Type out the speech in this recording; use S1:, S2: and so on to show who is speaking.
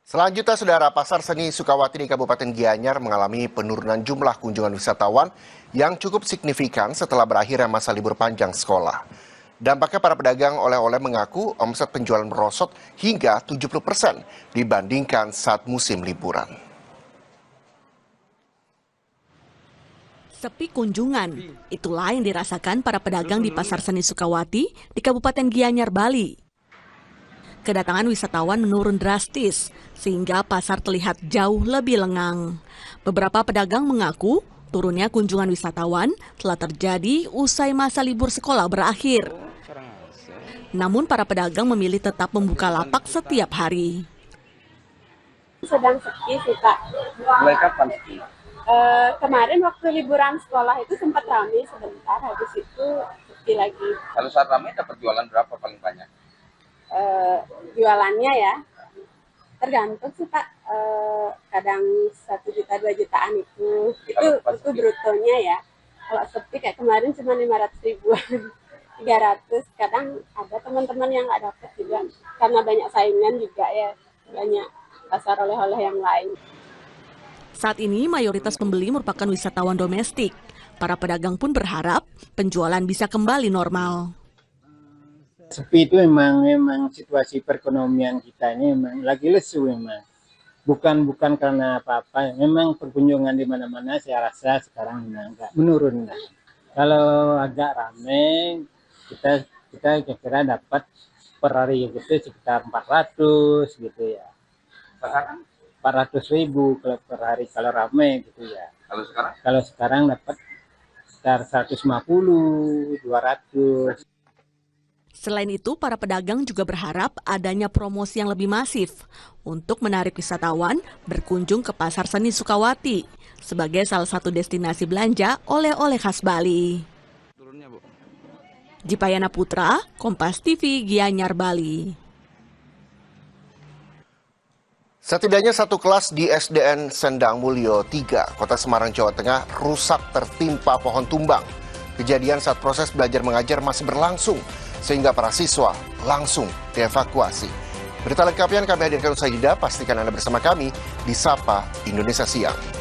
S1: Selanjutnya, Saudara, Pasar Seni Sukawati di Kabupaten Gianyar mengalami penurunan jumlah kunjungan wisatawan yang cukup signifikan setelah berakhirnya masa libur panjang sekolah. Dampaknya para pedagang oleh-oleh mengaku omset penjualan merosot hingga 70% dibandingkan saat musim liburan.
S2: Sepi kunjungan, itulah yang dirasakan para pedagang di Pasar Seni Sukawati di Kabupaten Gianyar, Bali. Kedatangan wisatawan menurun drastis, sehingga pasar terlihat jauh lebih lengang. Beberapa pedagang mengaku turunnya kunjungan wisatawan telah terjadi usai masa libur sekolah berakhir. Namun para pedagang memilih tetap membuka lapak setiap hari.
S3: Sedang sepi sih, Pak.
S4: Mulai kapan sepi?
S3: Kemarin waktu liburan sekolah itu sempat ramai sebentar, habis itu sepi lagi.
S4: Kalau saat ramai dapat jualan berapa paling banyak?
S3: Jualannya ya, tergantung sih, Pak. Kadang 1 juta 2 jutaan itu brutonya ya. Kalau sepi kayak kemarin cuma 500 ribuan, 300. Kadang ada teman-teman yang nggak dapat juga, karena banyak saingan juga ya, banyak pasar oleh-oleh yang lain.
S2: Saat ini mayoritas pembeli merupakan wisatawan domestik. Para pedagang pun berharap penjualan bisa kembali normal.
S5: Sepi itu memang situasi perekonomian kita ini memang lagi lesu memang. Bukan karena apa-apa, memang perkunjungan di mana-mana saya rasa sekarang memang agak menurun. Kalau agak ramai, kita kira-kira dapat per hari gitu sekitar 400 gitu ya.
S4: Sekarang?
S5: 400.000 kalau per hari kalau ramai gitu ya.
S4: Kalau sekarang?
S5: Kalau sekarang dapat sekitar 150, 200.
S2: Selain itu, para pedagang juga berharap adanya promosi yang lebih masif untuk menarik wisatawan berkunjung ke Pasar Seni Sukawati sebagai salah satu destinasi belanja oleh-oleh khas Bali. Jipayana Putra, Kompas TV, Gianyar, Bali.
S1: Setidaknya satu kelas di SDN Sendang Mulyo 3, Kota Semarang, Jawa Tengah rusak tertimpa pohon tumbang. Kejadian saat proses belajar mengajar masih berlangsung, sehingga para siswa langsung dievakuasi. Berita lengkapnya kami hadirkan usai jeda, pastikan Anda bersama kami di Sapa Indonesia Siang.